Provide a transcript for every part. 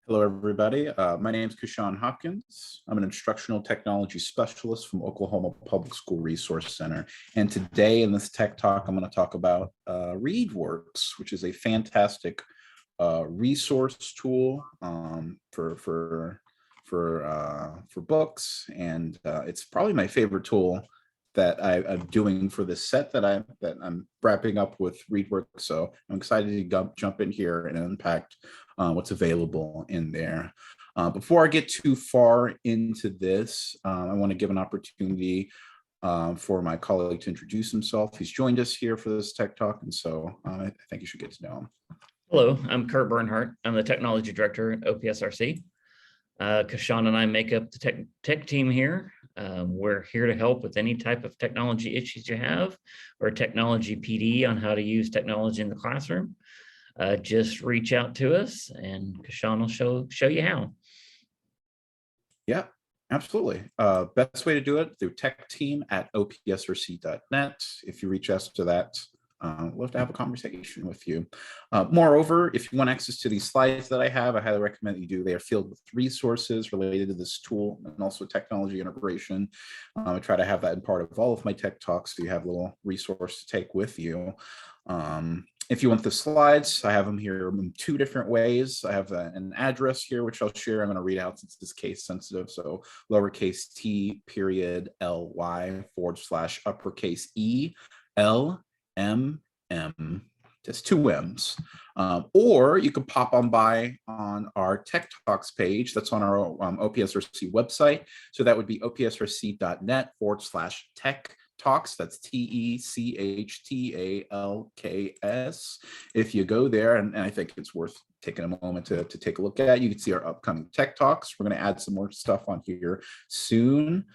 Hello, everybody. My name is Kushan Hopkins. I'm an instructional technology specialist from Oklahoma Public School Resource Center. And today in this Tech Talk, I'm going to talk about ReadWorks, which is a fantastic resource tool for books. And it's probably my favorite tool that I'm doing for this set that I'm wrapping up with ReadWorks. So I'm excited to jump in here and unpack what's available in there. Before I get too far into this, I want to give an opportunity for my colleague to introduce himself. He's joined us here for this Tech Talk, and so I think you should get to know him. Hello, I'm Kurt Bernhardt. I'm the Technology Director at OPSRC. Kashan and I make up the tech team here. We're here to help with any type of technology issues you have, or technology PD on how to use technology in the classroom. Just reach out to us and Kashan will show you how. Yeah, absolutely. Best way to do it through techteam@opsrc.net. If you reach us to that, we'll have to have a conversation with you. Moreover, if you want access to these slides that I have, I highly recommend that you do. They are filled with resources related to this tool and also technology integration. I try to have that in part of all of my tech talks, so you have a little resource to take with you. If you want the slides, I have them here in two different ways. I have an address here, which I'll share. I'm going to read out since it's case sensitive. So lowercase t period ly / uppercase ELMM, just two M's. Or you can pop on by on our Tech Talks page. That's on our OPSRC website. So that would be opsrc.net / tech talks. That's TECHTALKS. If you go there, and I think it's worth taking a moment to take a look at, you can see our upcoming Tech Talks. We're going to add some more stuff on here soon.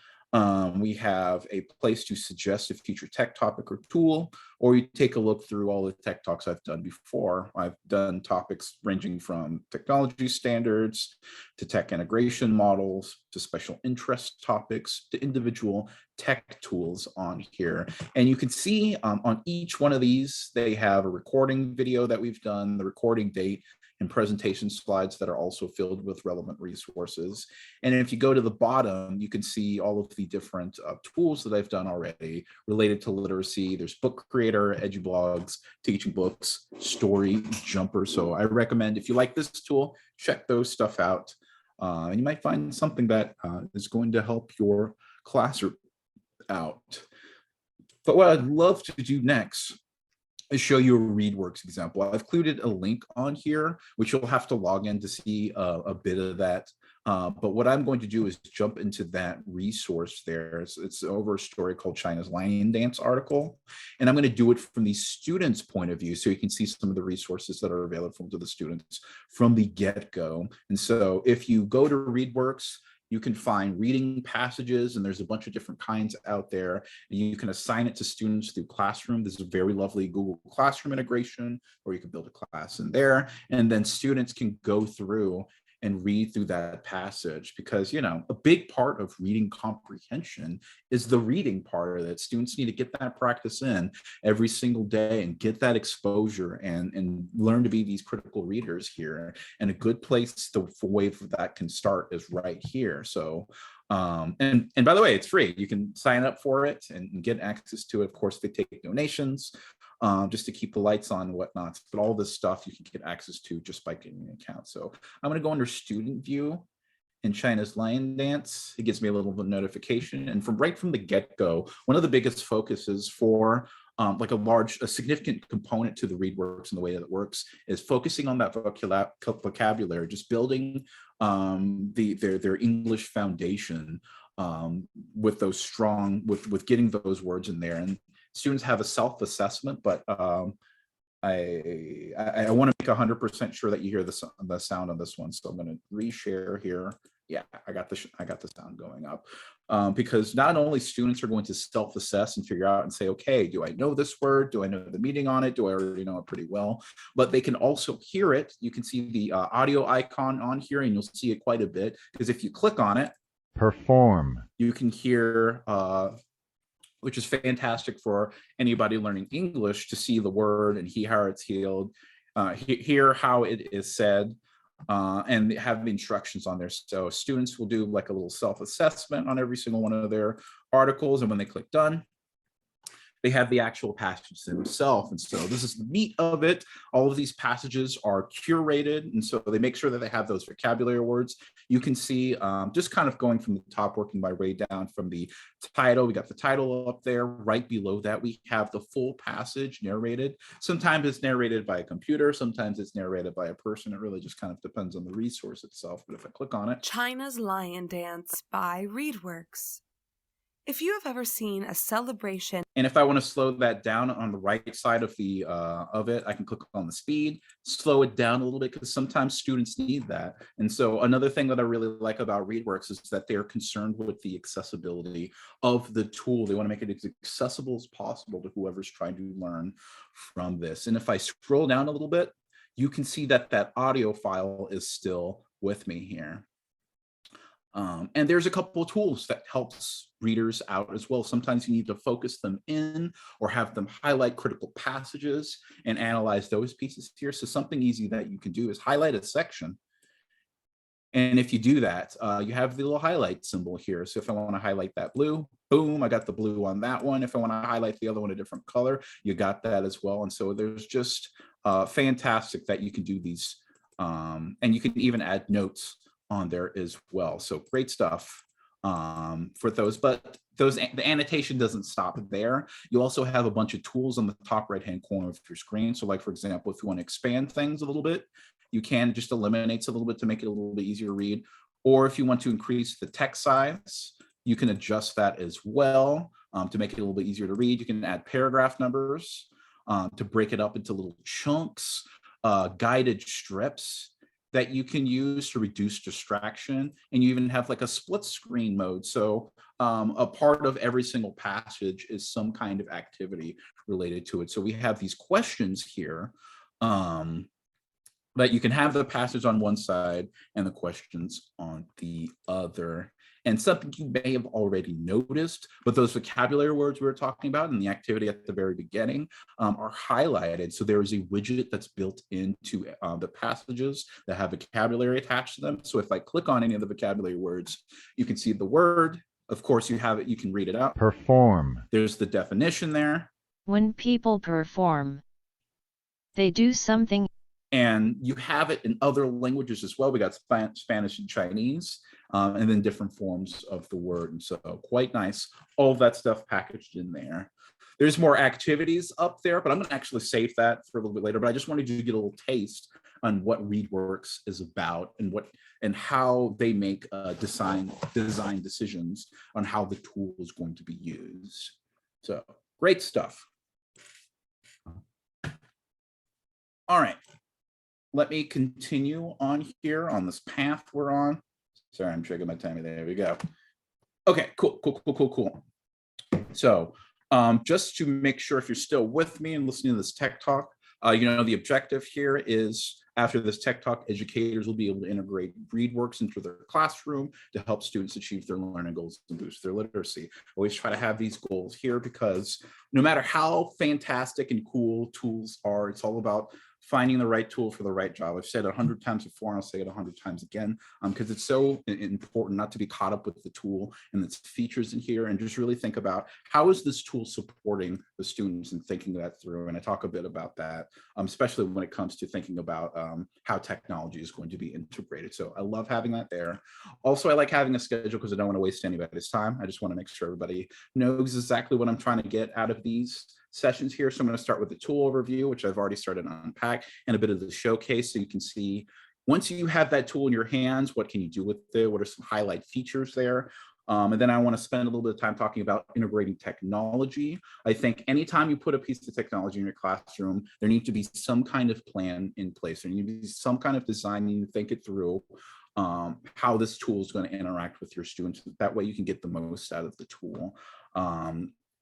We have a place to suggest a future tech topic or tool, or you take a look through all the tech talks I've done before. I've done topics ranging from technology standards to tech integration models to special interest topics to individual tech tools on here. And you can see on each one of these, they have a recording video that we've done, the recording date, and presentation slides that are also filled with relevant resources. And if you go to the bottom, you can see all of the different tools that I've done already related to literacy. There's Book Creator, EduBlogs, Teaching Books, Story Jumper. So I recommend, if you like this tool, check those stuff out. And you might find something that is going to help your classroom out. But what I'd love to do next is show you a ReadWorks example. I've included a link on here, which you'll have to log in to see a bit of that. But what I'm going to do is jump into that resource there. It's over a story called China's Lion Dance article. And I'm going to do it from the students' point of view, so you can see some of the resources that are available to the students from the get-go. And so if you go to ReadWorks, you can find reading passages, and there's a bunch of different kinds out there. And you can assign it to students through Classroom. This is a very lovely Google Classroom integration, or you can build a class in there. And then students can go through and read through that passage, because, you know, a big part of reading comprehension is the reading part of it. Students need to get that practice in every single day and get that exposure and learn to be these critical readers here. And a good place for way that can start is right here. So and by the way, it's free. You can sign up for it and get access to it. Of course, they take donations just to keep the lights on and whatnot. But all this stuff you can get access to just by getting an account. So I'm going to go under student view in China's Lion Dance. It gives me a little notification. And right from the get-go, one of the biggest focuses for like a significant component to the ReadWorks and the way that it works is focusing on that vocabulary, just building their English foundation with those strong, with getting those words in there. And students have a self-assessment, but I want to make 100% sure that you hear the sound on this one. So I'm going to reshare here. Yeah, I got the sound going up because not only students are going to self-assess and figure out and say, okay, do I know this word? Do I know the meaning on it? Do I already know it pretty well? But they can also hear it. You can see the audio icon on here, and you'll see it quite a bit, because if you click on it, perform, you can hear which is fantastic for anybody learning English to see the word and hear how it's heard, hear how it is said. and they have the instructions on there. So students will do like a little self-assessment on every single one of their articles. And when they click done, they have the actual passage themselves. And so this is the meat of it. All of these passages are curated. And so they make sure that they have those vocabulary words. You can see just kind of going from the top, working my way down from the title. We got the title up there. Right below that, we have the full passage narrated. Sometimes it's narrated by a computer. Sometimes it's narrated by a person. It really just kind of depends on the resource itself. But if I click on it. China's Lion Dance by ReadWorks. If you have ever seen a celebration, and if I want to slow that down on the right side of the it, I can click on the speed, slow it down a little bit, because sometimes students need that. And so another thing that I really like about ReadWorks is that they're concerned with the accessibility of the tool. They want to make it as accessible as possible to whoever's trying to learn from this. And if I scroll down a little bit, you can see that that audio file is still with me here. And there's a couple of tools that helps readers out as well. Sometimes you need to focus them in or have them highlight critical passages and analyze those pieces here. So something easy that you can do is highlight a section. And if you do that, you have the little highlight symbol here. So if I want to highlight that blue, boom, I got the blue on that one. If I want to highlight the other one a different color, you got that as well. And so there's just fantastic that you can do these. And you can even add notes on there as well. So great stuff for those, but the annotation doesn't stop there. You also have a bunch of tools on the top right-hand corner of your screen. So like, for example, if you want to expand things a little bit, you can just eliminate a little bit to make it a little bit easier to read. Or if you want to increase the text size, you can adjust that as well to make it a little bit easier to read. You can add paragraph numbers to break it up into little chunks, guided strips that you can use to reduce distraction. And you even have like a split screen mode. So a part of every single passage is some kind of activity related to it. So we have these questions here that you can have the passage on one side and the questions on the other. And something you may have already noticed, but those vocabulary words we were talking about in the activity at the very beginning are highlighted. So there is a widget that's built into the passages that have vocabulary attached to them. So if I click on any of the vocabulary words, you can see the word. Of course, you have it, you can read it out. Perform. There's the definition there. When people perform, they do something. And you have it in other languages as well. We got Spanish and Chinese, and then different forms of the word. And so quite nice. All of that stuff packaged in there. There's more activities up there, but I'm going to actually save that for a little bit later. But I just wanted you to get a little taste on what ReadWorks is about and how they make design decisions on how the tool is going to be used. So great stuff. All right. Let me continue on here on this path we're on. Sorry, I'm checking my timing. There we go. Okay, cool. So just to make sure if you're still with me and listening to this tech talk, the objective here is after this tech talk, educators will be able to integrate ReadWorks into their classroom to help students achieve their learning goals and boost their literacy. Always try to have these goals here because no matter how fantastic and cool tools are, it's all about finding the right tool for the right job. I've said it 100 times before, and I'll say it 100 times again, because it's so important not to be caught up with the tool and its features in here, and just really think about how is this tool supporting the students and thinking that through. And I talk a bit about that, especially when it comes to thinking about how technology is going to be integrated. So I love having that there. Also, I like having a schedule because I don't want to waste anybody's time. I just want to make sure everybody knows exactly what I'm trying to get out of these sessions here. So I'm going to start with the tool overview, which I've already started to unpack, and a bit of the showcase. So you can see once you have that tool in your hands, what can you do with it? What are some highlight features there? And then I want to spend a little bit of time talking about integrating technology. I think anytime you put a piece of technology in your classroom, there needs to be some kind of plan in place. There needs to be some kind of design. You need to think it through how this tool is going to interact with your students. That way you can get the most out of the tool.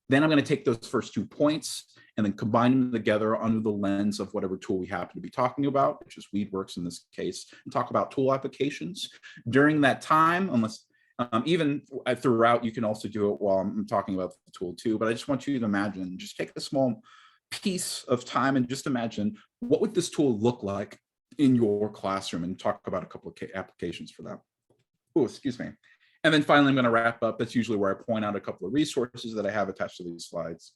Then I'm going to take those first 2 points and then combine them together under the lens of whatever tool we happen to be talking about, which is ReadWorks in this case, and talk about tool applications. During that time, unless even throughout, you can also do it while I'm talking about the tool too, but I just want you to imagine, just take a small piece of time and just imagine what would this tool look like in your classroom and talk about a couple of applications for that. Oh, excuse me. And then finally, I'm going to wrap up. That's usually where I point out a couple of resources that I have attached to these slides.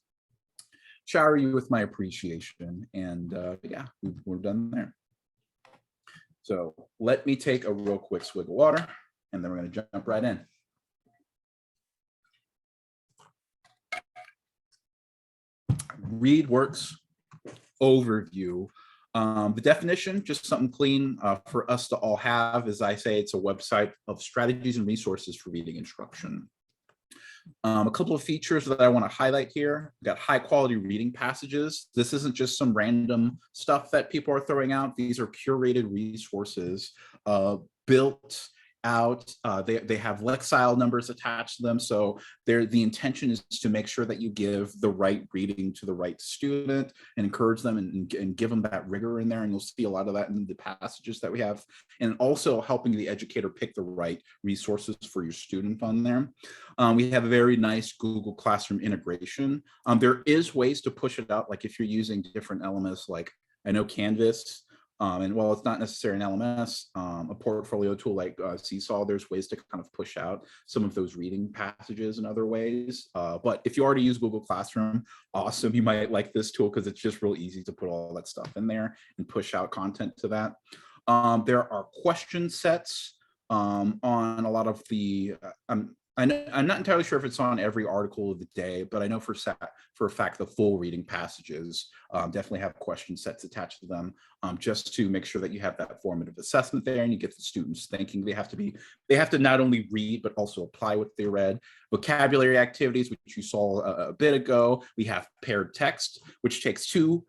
Shower you with my appreciation. And yeah, we're done there. So let me take a real quick swig of water, and then we're going to jump right in. ReadWorks Overview. The definition, just something clean for us to all have, as I say, it's a website of strategies and resources for reading instruction. A couple of features that I want to highlight here. We've got high quality reading passages. This isn't just some random stuff that people are throwing out. These are curated resources built out. They have Lexile numbers attached to them. So the intention is to make sure that you give the right reading to the right student and encourage them and give them that rigor in there. And you'll see a lot of that in the passages that we have. And also helping the educator pick the right resources for your student on there. We have a very nice Google Classroom integration. There is ways to push it out, like if you're using different LMS, like I know Canvas, and while it's not necessarily an LMS, a portfolio tool like Seesaw, there's ways to kind of push out some of those reading passages in other ways. But if you already use Google Classroom, awesome. You might like this tool because it's just real easy to put all that stuff in there and push out content to that. There are question sets on a lot of the, I'm not entirely sure if it's on every article of the day, but I know for a fact the full reading passages definitely have question sets attached to them, just to make sure that you have that formative assessment there and you get the students thinking. They have to not only read but also apply what they read. Vocabulary activities, which you saw a bit ago. We have paired text, which takes two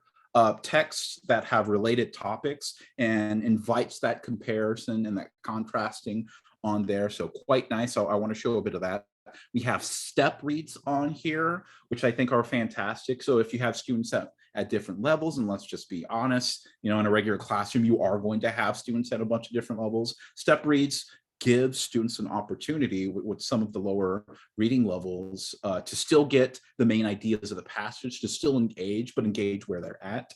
texts that have related topics and invites that comparison and that contrasting on there. So quite nice. So I want to show a bit of that. We have step reads on here, which I think are fantastic. So if you have students at different levels, and let's just be honest, in a regular classroom, you are going to have students at a bunch of different levels. Step reads give students an opportunity with some of the lower reading levels to still get the main ideas of the passage, to still engage, but engage where they're at.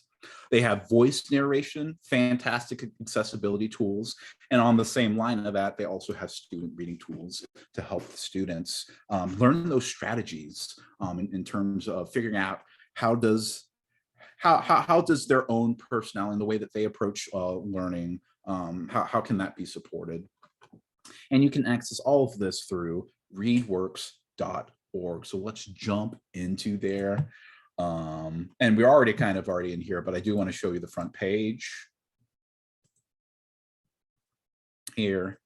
They have voice narration, fantastic accessibility tools. And on the same line of that, they also have student reading tools to help the students learn those strategies in terms of figuring out how does their own personality and the way that they approach learning, how can that be supported? And you can access all of this through readworks.org. So let's jump into there. And we're already in here, but I do want to show you the front page here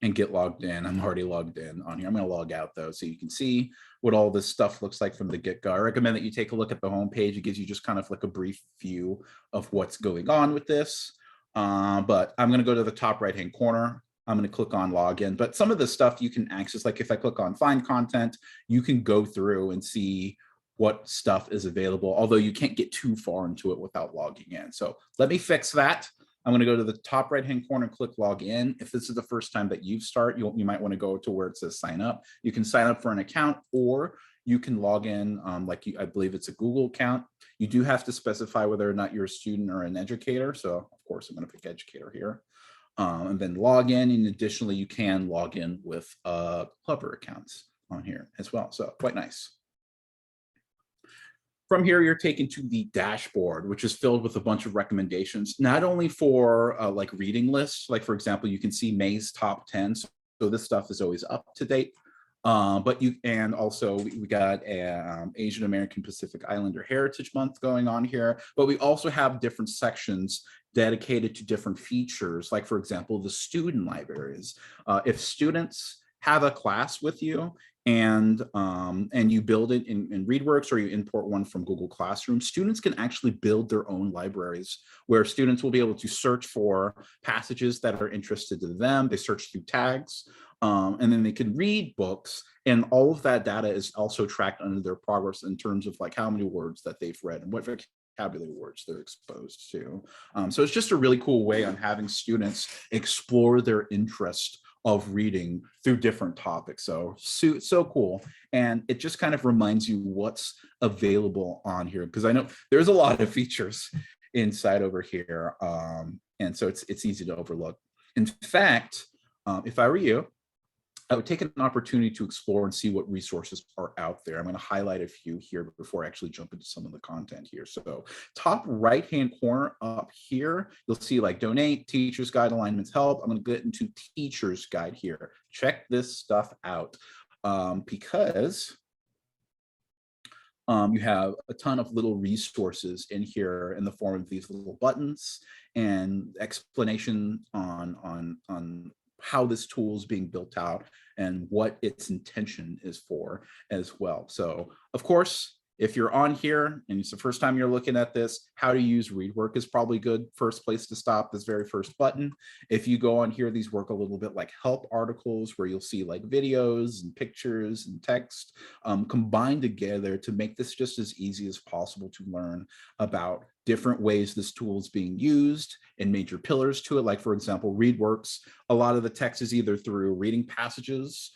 and get logged in. I'm already logged in on here. I'm going to log out though, so you can see what all this stuff looks like from the get-go. I recommend that you take a look at the homepage. It gives you just kind of like a brief view of what's going on with this. But I'm going to go to the top right-hand corner. I'm going to click on login, but some of the stuff you can access, like if I click on find content, you can go through and see what stuff is available, although you can't get too far into it without logging in. So let me fix that. I'm going to go to the top right-hand corner and click log in. If this is the first time that you start, you might want to go to where it says sign up. You can sign up for an account, or you can log in I believe it's a Google account. You do have to specify whether or not you're a student or an educator. So of course, I'm going to pick educator here. And then log in, and additionally, you can log in with Clever accounts on here as well. So quite nice. From here, you're taken to the dashboard, which is filled with a bunch of recommendations, not only for like reading lists, like for example, you can see May's top 10. So this stuff is always up to date. But and also we got Asian American Pacific Islander Heritage Month going on here, but we also have different sections dedicated to different features, like for example, the student libraries. If students have a class with you and you build it in ReadWorks, or you import one from Google Classroom, students can actually build their own libraries where students will be able to search for passages that are interested to them. They search through tags, and then they can read books, and all of that data is also tracked under their progress in terms of like how many words that they've read and what vocabulary words they're exposed to. So it's just a really cool way on having students explore their interest of reading through different topics. So cool. And it just kind of reminds you what's available on here, because I know there's a lot of features inside over here. And so it's easy to overlook. In fact, if I were you, I would take an opportunity to explore and see what resources are out there. I'm going to highlight a few here before I actually jump into some of the content here. So top right-hand corner up here, you'll see like donate, teacher's guide, alignments, help. I'm going to get into teacher's guide here. Check this stuff out because you have a ton of little resources in here in the form of these little buttons and explanation on how this tool is being built out and what its intention is for as well. So of course, if you're on here and it's the first time you're looking at this, how to use ReadWorks is probably good first place to stop, this very first button. If you go on here, these work a little bit like help articles where you'll see like videos and pictures and text combined together to make this just as easy as possible to learn about different ways this tool is being used and major pillars to it. Like for example, ReadWorks, a lot of the text is either through reading passages,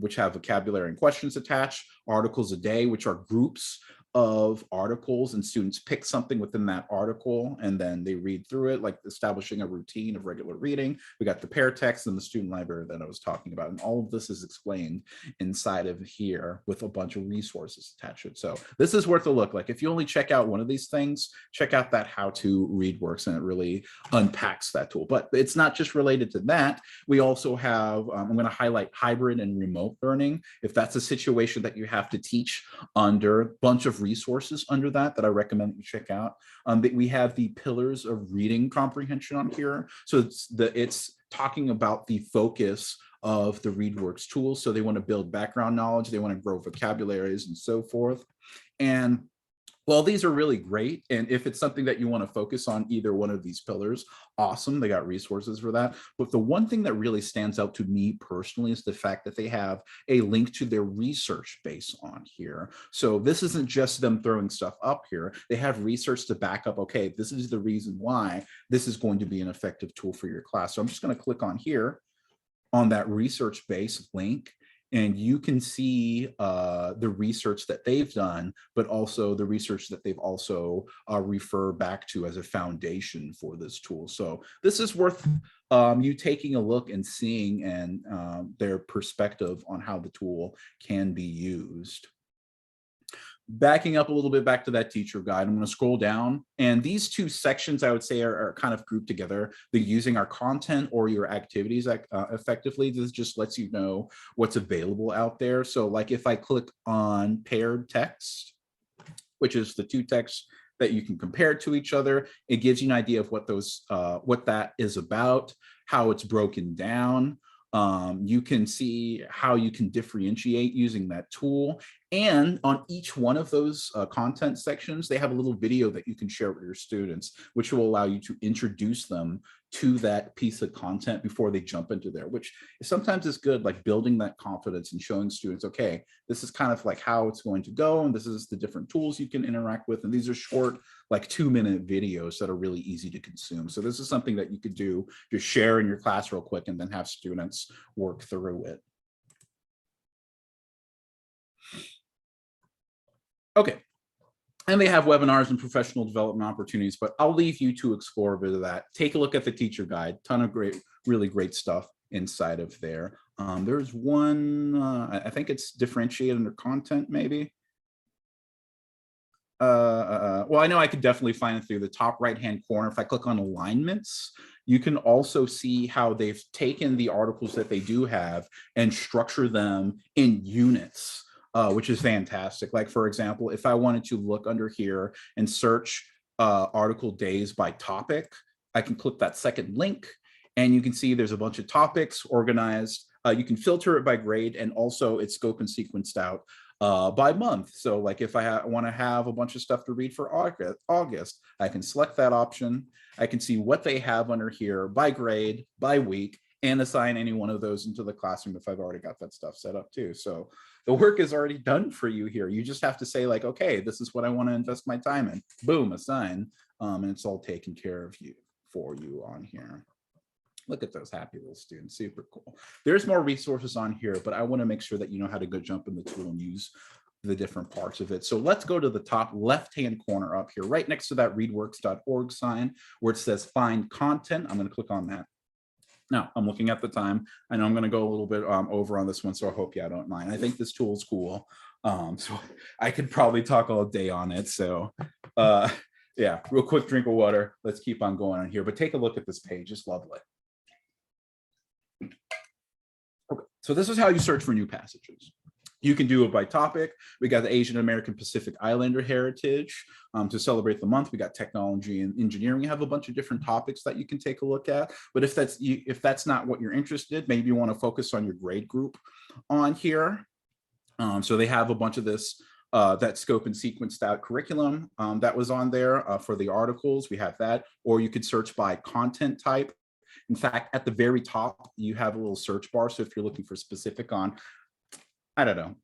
which have vocabulary and questions attached, articles a day, which are groups of articles, and students pick something within that article and then they read through it, like establishing a routine of regular reading. We got the pair text and the student library that I was talking about, and all of this is explained inside of here with a bunch of resources attached to it. So this is worth a look. Like if you only check out one of these things, check out that how to ReadWorks, and it really unpacks that tool. But it's not just related to that. We also have, I'm going to highlight hybrid and remote learning. If that's a situation that you have to teach under a bunch of resources under that I recommend that you check out. We have the pillars of reading comprehension on here. So it's talking about the focus of the ReadWorks tool. So they want to build background knowledge, they want to grow vocabularies and so forth. And well, these are really great. And if it's something that you want to focus on either one of these pillars, awesome, they got resources for that. But the one thing that really stands out to me personally is the fact that they have a link to their research base on here. So this isn't just them throwing stuff up here. They have research to back up, okay, this is the reason why this is going to be an effective tool for your class. So I'm just going to click on here on that research base link, and you can see the research that they've done, but also the research that they've also refer back to as a foundation for this tool. So this is worth you taking a look and seeing and their perspective on how the tool can be used. Backing up a little bit back to that teacher guide, I'm going to scroll down, and these two sections I would say are kind of grouped together. The using our content or your activities effectively. This just lets you know what's available out there. So like if I click on paired text, which is the two texts that you can compare to each other, it gives you an idea of what those what that is about, how it's broken down. You can see how you can differentiate using that tool. And on each one of those content sections, they have a little video that you can share with your students, which will allow you to introduce them to that piece of content before they jump into there, which sometimes is good, like building that confidence and showing students, okay, this is kind of like how it's going to go, and this is the different tools you can interact with. And these are short, like 2-minute videos that are really easy to consume. So this is something that you could do, just share in your class real quick and then have students work through it. Okay, and they have webinars and professional development opportunities, but I'll leave you to explore a bit of that. Take a look at the teacher guide, ton of great, really great stuff inside of there. There's one, I think it's differentiated under content maybe. Well, I know I could definitely find it through the top right-hand corner. If I click on alignments, you can also see how they've taken the articles that they do have and structure them in units. Which is fantastic. Like, for example, if I wanted to look under here and search article days by topic, I can click that second link and you can see there's a bunch of topics organized. You can filter it by grade, and also it's scope and sequenced out by month. So like if I want to have a bunch of stuff to read for August, I can select that option. I can see what they have under here by grade, by week, and assign any one of those into the classroom if I've already got that stuff set up too. So the work is already done for you here. You just have to say like, okay, this is what I want to invest my time in. Boom, assign, and it's all taken care of for you on here. Look at those happy little students, super cool. There's more resources on here, but I want to make sure that you know how to go jump in the tool and use the different parts of it. So let's go to the top left-hand corner up here, right next to that readworks.org sign where it says find content. I'm going to click on that. Now I'm looking at the time. I know I'm going to go a little bit over on this one, so I hope you don't mind. I think this tool is cool. So I could probably talk all day on it. So yeah, real quick drink of water. Let's keep on going on here, but take a look at this page. It's lovely. Okay, so this is how you search for new passages. You can do it by topic. We got the Asian American Pacific Islander heritage to celebrate the month. We got technology and engineering. You have a bunch of different topics that you can take a look at. But if that's not what you're interested, maybe you want to focus on your grade group on here. So they have a bunch of this that scope and sequenced out curriculum that was on there for the articles. We have that, or you could search by content type. In fact, at the very top, you have a little search bar. So if you're looking for specific on, I don't know,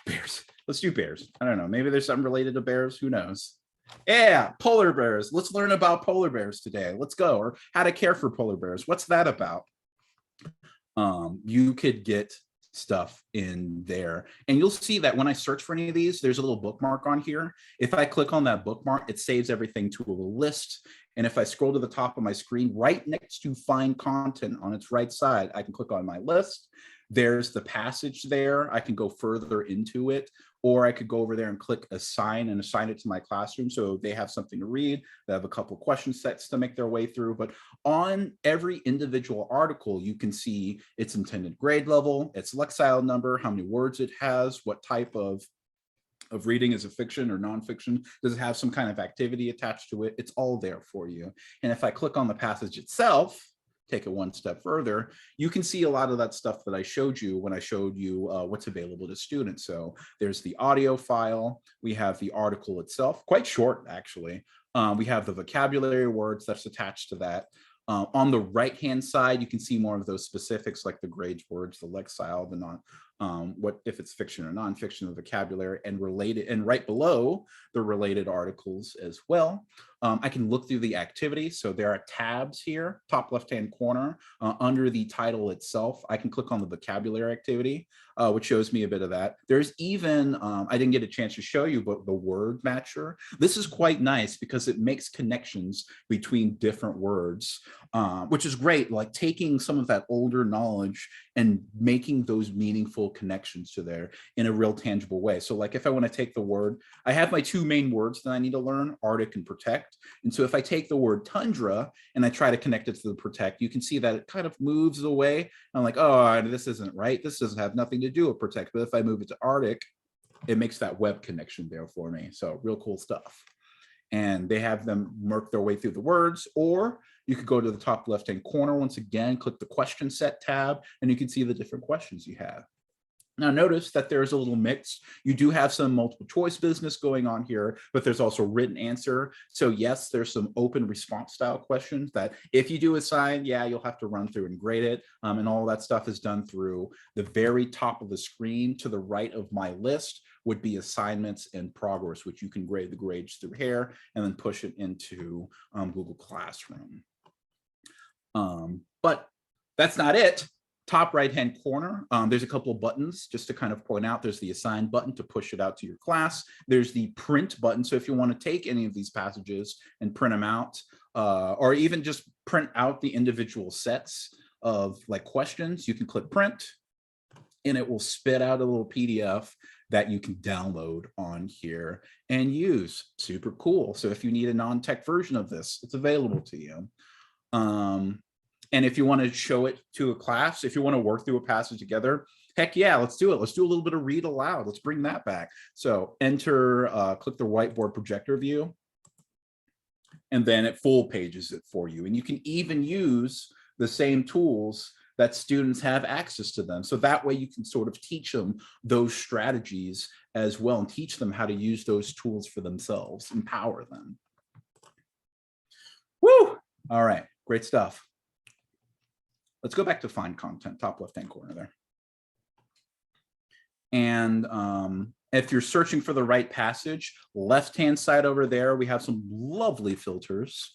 bears. Let's do bears. I don't know. Maybe there's something related to bears. Who knows? Yeah, polar bears. Let's learn about polar bears today. Let's go. Or how to care for polar bears. What's that about? You could get stuff in there. And you'll see that when I search for any of these, there's a little bookmark on here. If I click on that bookmark, it saves everything to a little list. And if I scroll to the top of my screen, right next to find content on its right side, I can click on my list. There's the passage there. I can go further into it, or I could go over there and click assign and assign it to my classroom. So they have something to read. They have a couple of question sets to make their way through. But on every individual article, you can see its intended grade level, its Lexile number, how many words it has, what type of reading, is it fiction or nonfiction? Does it have some kind of activity attached to it? It's all there for you. And if I click on the passage itself, take it one step further, you can see a lot of that stuff that I showed you when I showed you what's available to students. So there's the audio file. We have the article itself, quite short, actually. We have the vocabulary words that's attached to that. On the right-hand side, you can see more of those specifics like the grades words, the Lexile, the what if it's fiction or nonfiction, the vocabulary, and related, and right below the related articles as well. I can look through the activity. So there are tabs here, top left-hand corner, under the title itself. I can click on the vocabulary activity, which shows me a bit of that. There's even, I didn't get a chance to show you, but the word matcher. This is quite nice because it makes connections between different words, which is great, like taking some of that older knowledge and making those meaningful connections to there in a real tangible way. So like if I want to take the word, I have my two main words that I need to learn, Arctic and protect. And so if I take the word tundra and I try to connect it to the protect, you can see that it kind of moves away. I'm like, oh, this isn't right. This doesn't have nothing to do with protect. But if I move it to Arctic, it makes that web connection there for me. So real cool stuff. And they have them work their way through the words, or you could go to the top left-hand corner once again, click the question set tab, and you can see the different questions you have. Now notice that there's a little mix. You do have some multiple choice business going on here, but there's also written answer. So yes, there's some open response style questions that if you do assign, yeah, you'll have to run through and grade it. And all that stuff is done through the very top of the screen. To the right of my list would be assignments in progress, which you can grade the grades through here and then push it into Google Classroom. But that's not it. Top right-hand corner, there's a couple of buttons just to kind of point out. There's the assign button to push it out to your class. There's the print button. So if you want to take any of these passages and print them out, or even just print out the individual sets of like questions, you can click print and it will spit out a little PDF that you can download on here and use. Super cool. So if you need a non-tech version of this, it's available to you. And if you want to show it to a class, if you want to work through a passage together, heck yeah, let's do it. Let's do a little bit of read aloud. Let's bring that back. So enter, click the whiteboard projector view, and then it full pages it for you. And you can even use the same tools that students have access to them. So that way you can sort of teach them those strategies as well and teach them how to use those tools for themselves, empower them. Woo! All right, great stuff. Let's go back to find content, top left-hand corner there. And if you're searching for the right passage, left-hand side over there, we have some lovely filters.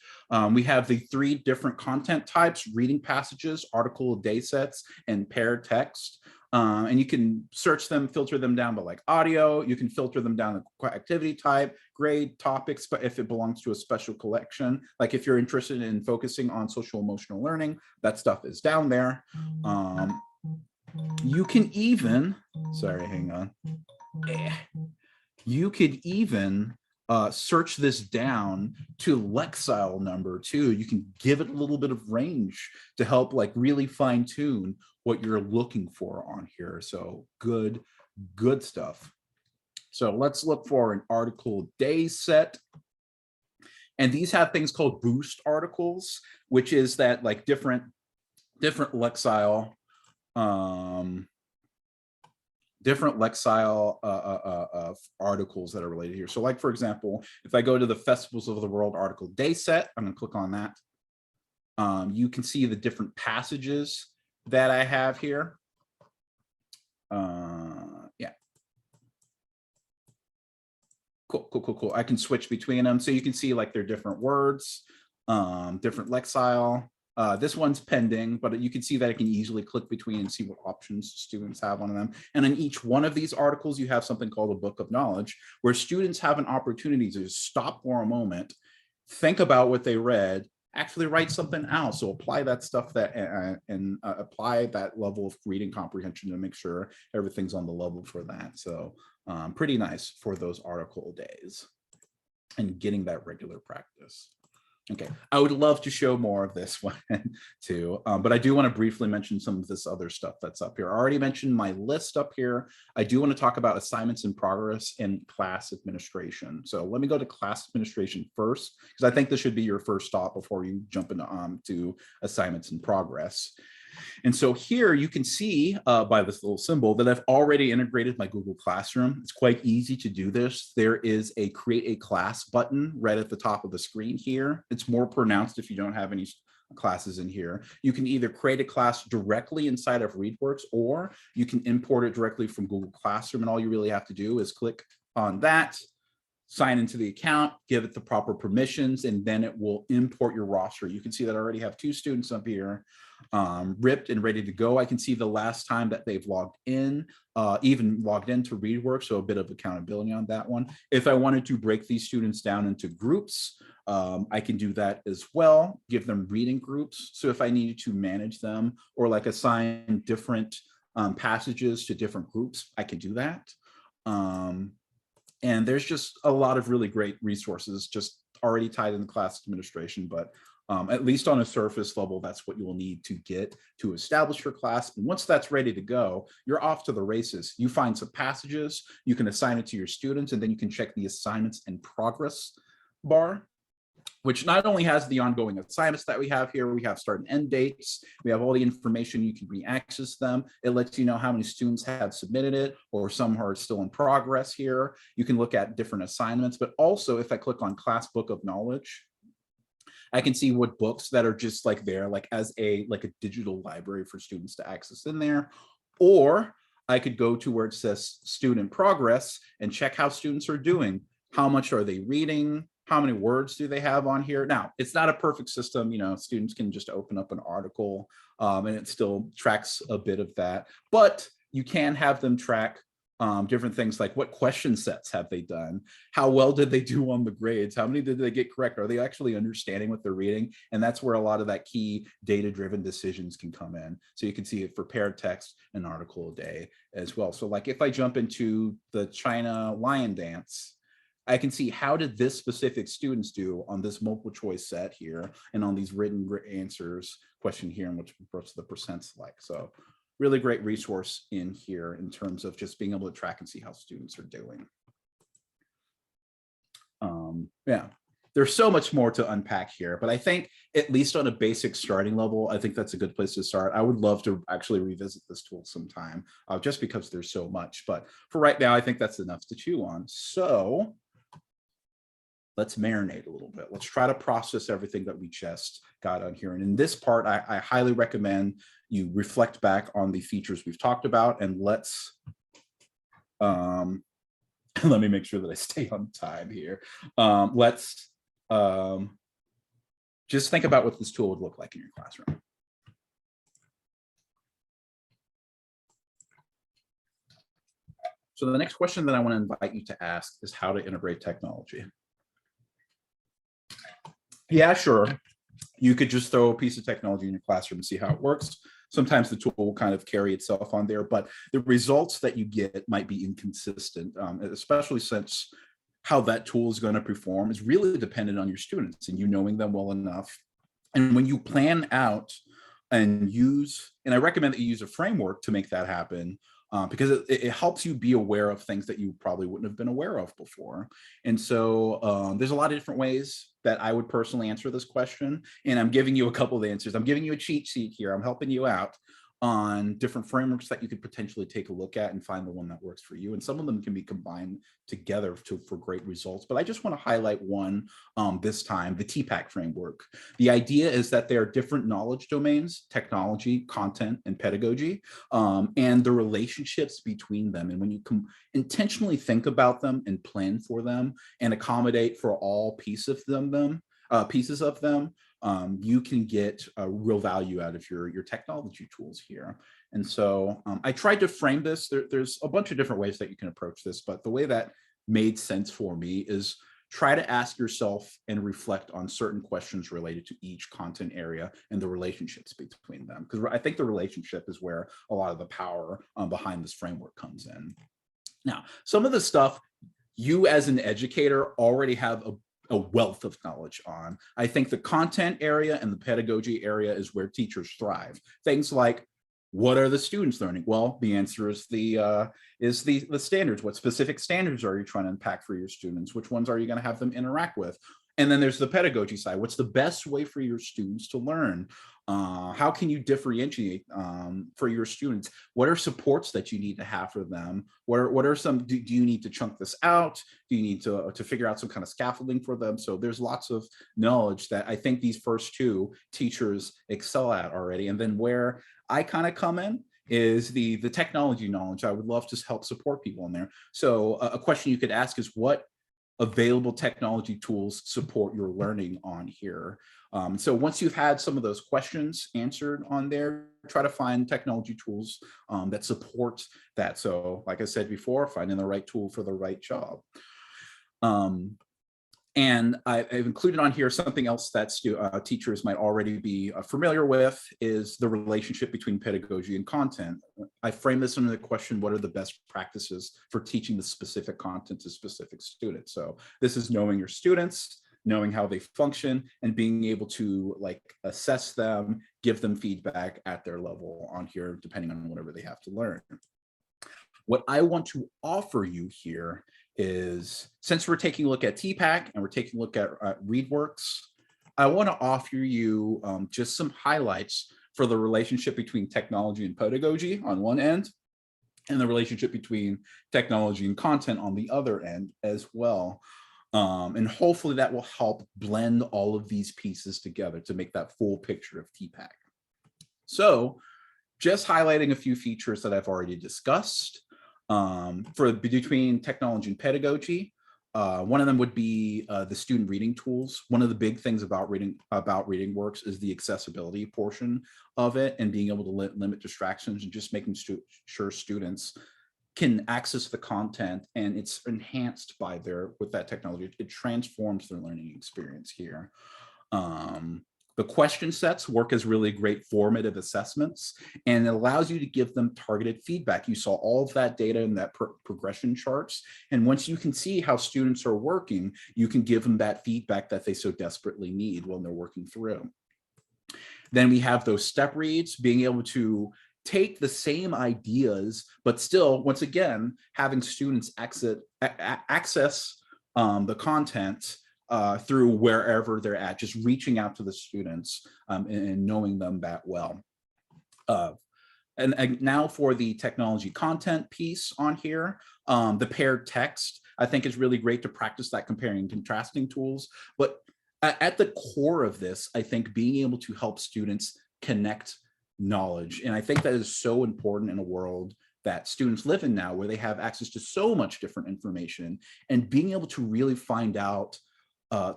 We have the 3 different content types: reading passages, article day sets, and paired text. And you can search them, filter them down by like audio. You can filter them down to activity type, grade, topics, but if it belongs to a special collection, like if you're interested in focusing on social emotional learning, that stuff is down there. You can even, sorry, hang on. You could even search this down to Lexile number too. You can give it a little bit of range to help like really fine tune what you're looking for on here. So good stuff. So let's look for an article day set. And these have things called boost articles, which is that like different Lexile articles that are related here. So like, for example, if I go to the Festivals of the World article day set, I'm going to click on that. You can see the different passages that I have here. Yeah. Cool. I can switch between them. So you can see like they're different words, different Lexile. This one's pending, but you can see that I can easily click between and see what options students have on them. And in each one of these articles, you have something called a book of knowledge, where students have an opportunity to stop for a moment, think about what they read, actually write something out. So apply that stuff that and apply that level of reading comprehension to make sure everything's on the level for that. So pretty nice for those article days and getting that regular practice. Okay, I would love to show more of this one too, but I do want to briefly mention some of this other stuff that's up here. I already mentioned my list up here. I do want to talk about assignments in progress and class administration. So let me go to class administration first, because I think this should be your first stop before you jump into to assignments in progress. And so here you can see by this little symbol that I've already integrated my Google Classroom. It's quite easy to do this. There is a create a class button right at the top of the screen here. It's more pronounced if you don't have any classes in here. You can either create a class directly inside of ReadWorks, or you can import it directly from Google Classroom. And all you really have to do is click on that, sign into the account, give it the proper permissions, and then it will import your roster. You can see that I already have 2 students up here ripped and ready to go. I can see the last time that they've logged in, even logged into ReadWorks, so a bit of accountability on that one. If I wanted to break these students down into groups, I can do that as well, give them reading groups. So if I needed to manage them or like assign different passages to different groups, I can do that. And there's just a lot of really great resources just already tied in the class administration, but at least on a surface level, that's what you will need to get to establish your class. And once that's ready to go, you're off to the races. You find some passages, you can assign it to your students, and then you can check the assignments in progress bar, which not only has the ongoing assignments that we have here, we have start and end dates, we have all the information, you can re-access them. It lets you know how many students have submitted it, or some are still in progress here. You can look at different assignments, but also if I click on class book of knowledge, I can see what books that are just like there, like as a digital library for students to access in there. Or I could go to where it says student progress and check how students are doing. How much are they reading? How many words do they have on here? Now, it's not a perfect system. You know, students can just open up an article and it still tracks a bit of that, but you can have them track different things like what question sets have they done? How well did they do on the grades? How many did they get correct? Are they actually understanding what they're reading? And that's where a lot of that key data-driven decisions can come in. So you can see it for paired text, an article a day as well. So like if I jump into the China lion dance, I can see how did this specific students do on this multiple choice set here and on these written answers question here, and what's the percents like. So really great resource in here in terms of just being able to track and see how students are doing. Yeah, there's so much more to unpack here, but I think at least on a basic starting level, I think that's a good place to start. I would love to actually revisit this tool sometime just because there's so much, but for right now, I think that's enough to chew on. So let's marinate a little bit. Let's try to process everything that we just got on here. And in this part, I highly recommend you reflect back on the features we've talked about, and let's, let me make sure that I stay on time here. Let's just think about what this tool would look like in your classroom. So the next question that I want to invite you to ask is how to integrate technology. Yeah, sure. You could just throw a piece of technology in your classroom and see how it works. Sometimes the tool will kind of carry itself on there, but the results that you get might be inconsistent, especially since how that tool is going to perform is really dependent on your students and you knowing them well enough. And when you plan out and use, and I recommend that you use a framework to make that happen, because it helps you be aware of things that you probably wouldn't have been aware of before. And so there's a lot of different ways that I would personally answer this question. And I'm giving you a couple of answers. I'm giving you a cheat sheet here. I'm helping you out on different frameworks that you could potentially take a look at and find the one that works for you. And some of them can be combined together for great results. But I just want to highlight one this time, the TPCK framework. The idea is that there are different knowledge domains: technology, content, and pedagogy, and the relationships between them. And when you intentionally think about them and plan for them and accommodate for all pieces of them, you can get a real value out of your technology tools here. And so I tried to frame this. There's a bunch of different ways that you can approach this, but the way that made sense for me is try to ask yourself and reflect on certain questions related to each content area and the relationships between them. Because I think the relationship is where a lot of the power behind this framework comes in. Now, some of the stuff you as an educator already have a wealth of knowledge on. I think the content area and the pedagogy area is where teachers thrive. Things like, what are the students learning? Well, the answer is the standards. What specific standards are you trying to impact for your students? Which ones are you going to have them interact with? And then there's the pedagogy side. What's the best way for your students to learn? How can you differentiate for your students? What are supports that you need to have for them? What are some, do you need to chunk this out? Do you need to figure out some kind of scaffolding for them? So there's lots of knowledge that I think these first two teachers excel at already. And then where I kind of come in is the technology knowledge. I would love to help support people in there. So a question you could ask is, what available technology tools support your learning on here? So once you've had some of those questions answered on there, try to find technology tools that support that. So like I said before, finding the right tool for the right job. And I've included on here something else that teachers might already be familiar with, is the relationship between pedagogy and content. I frame this under the question, what are the best practices for teaching the specific content to specific students? So this is knowing your students, knowing how they function, and being able to assess them, give them feedback at their level on here, depending on whatever they have to learn. What I want to offer you here is, since we're taking a look at TPCK and we're taking a look at ReadWorks, I want to offer you just some highlights for the relationship between technology and pedagogy on one end, and the relationship between technology and content on the other end as well. And hopefully that will help blend all of these pieces together to make that full picture of TPCK. So just highlighting a few features that I've already discussed. For between technology and pedagogy, one of them would be the student reading tools. One of the big things about ReadWorks is the accessibility portion of it, and being able to limit distractions and just making sure students can access the content, and it's enhanced by with that technology. It transforms their learning experience here. The question sets work as really great formative assessments, and it allows you to give them targeted feedback. You saw all of that data in that progression charts. And once you can see how students are working, you can give them that feedback that they so desperately need when they're working through. Then we have those step reads, being able to take the same ideas, but still, once again, having students access the content through wherever they're at, just reaching out to the students and knowing them that well. And now for the technology content piece on here, the paired text, I think is really great to practice that comparing and contrasting tools. But at the core of this, I think being able to help students connect knowledge. And I think that is so important in a world that students live in now, where they have access to so much different information, and being able to really find out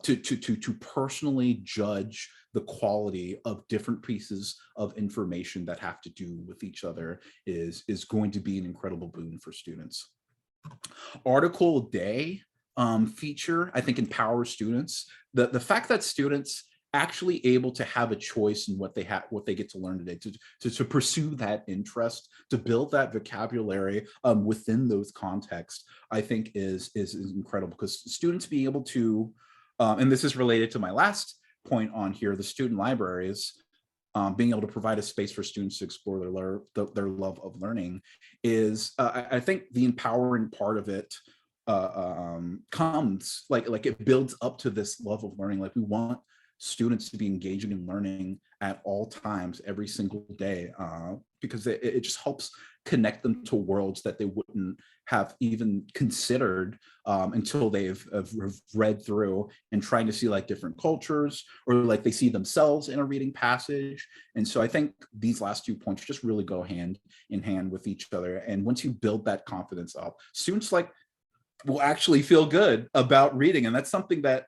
to personally judge the quality of different pieces of information that have to do with each other is going to be an incredible boon for students. article a day feature, I think, empowers students. The fact that students actually able to have a choice in what they get to learn today, to pursue that interest, to build that vocabulary within those contexts, I think is incredible, because students being able to, and this is related to my last point on here, the student libraries, being able to provide a space for students to explore their love of learning is, I think, the empowering part of it comes like it builds up to this love of learning. Like, we want students to be engaging in learning at all times, every single day, because it just helps connect them to worlds that they wouldn't have even considered until they've read through and trying to see like different cultures, or like they see themselves in a reading passage. And so I think these last 2 points just really go hand in hand with each other. And once you build that confidence up, students will actually feel good about reading. And that's something that,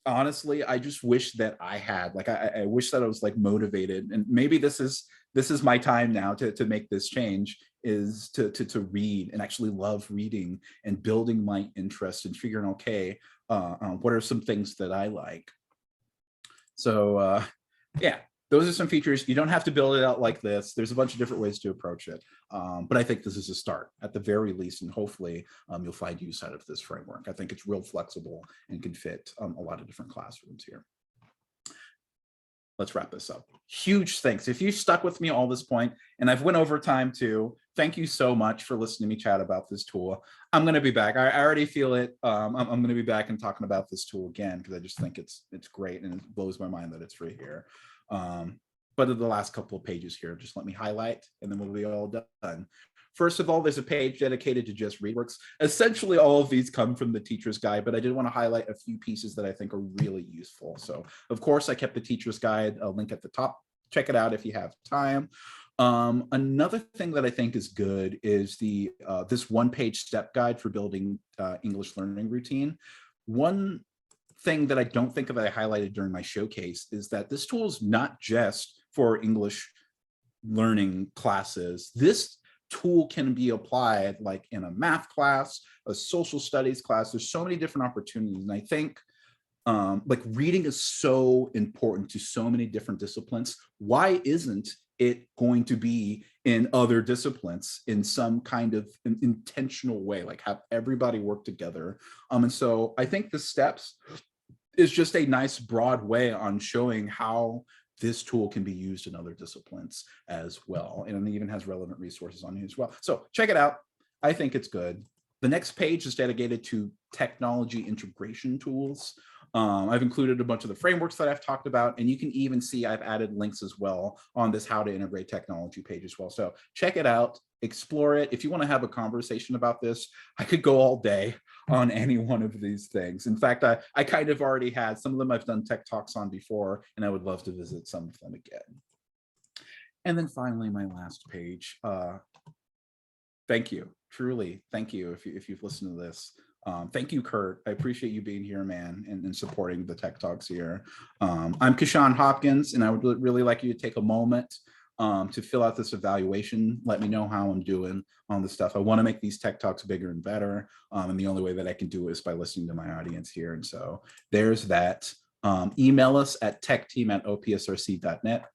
honestly, I just wish that I had. Like, I wish that I was like motivated, and maybe this is my time now to make this change, is to read and actually love reading and building my interest and figuring, okay, what are some things that I like. So yeah, those are some features. You don't have to build it out like this. There's a bunch of different ways to approach it. But I think this is a start at the very least, and hopefully you'll find use out of this framework. I think it's real flexible and can fit a lot of different classrooms here. Let's wrap this up. Huge thanks. If you stuck with me all this point, and I've went over time too, thank you so much for listening to me chat about this tool. I'm going to be back. I already feel it. I'm going to be back and talking about this tool again, because I just think it's great, and it blows my mind that it's free here. But in the last couple of pages here, just let me highlight, and then we'll be all done. First of all, there's a page dedicated to just ReadWorks. Essentially, all of these come from the teacher's guide, but I did want to highlight a few pieces that I think are really useful. So, of course, I kept the teacher's guide, a link at the top. Check it out if you have time. Another thing that I think is good is the this one-page step guide for building English learning routine. One thing that I don't think that I highlighted during my showcase is that this tool is not just for English learning classes. This tool can be applied like in a math class, a social studies class. There's so many different opportunities. And I think like reading is so important to so many different disciplines. Why isn't it going to be in other disciplines in some kind of intentional way, like have everybody work together? And so I think the steps is just a nice broad way on showing how this tool can be used in other disciplines as well. And it even has relevant resources on here as well. So check it out. I think it's good. The next page is dedicated to technology integration tools. I've included a bunch of the frameworks that I've talked about, and you can even see I've added links as well on this how to integrate technology page as well. So check it out, explore it. If you want to have a conversation about this, I could go all day on any one of these things. In fact, I kind of already had some of them I've done tech talks on before, and I would love to visit some of them again. And then finally, my last page. Thank you, truly, thank you if you've listened to this. Thank you, Kurt. I appreciate you being here, man, and supporting the Tech Talks here. I'm Kashawn Hopkins, and I would really like you to take a moment to fill out this evaluation. Let me know how I'm doing on the stuff. I want to make these Tech Talks bigger and better, and the only way that I can do it is by listening to my audience here. And so there's that. Email us at techteam@opsrc.net.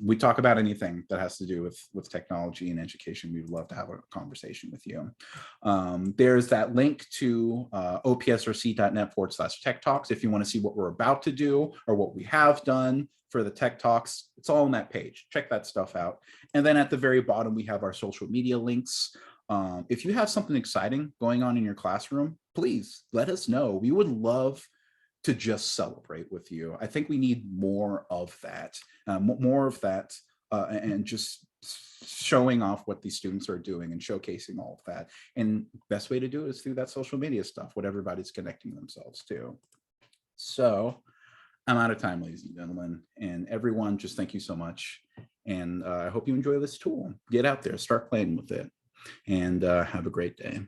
We talk about anything that has to do with technology and education. We'd love to have a conversation with you. There's that link to opsrc.net/Tech Talks if you want to see what we're about to do or what we have done for the Tech Talks. It's all on that page. Check that stuff out. And then at the very bottom, we have our social media links. If you have something exciting going on in your classroom, please let us know. We would love to just celebrate with you. I think we need more of that, and just showing off what these students are doing and showcasing all of that. And best way to do it is through that social media stuff, what everybody's connecting themselves to. So I'm out of time, ladies and gentlemen, and everyone, just thank you so much. And I hope you enjoy this tool. Get out there, start playing with it, and have a great day.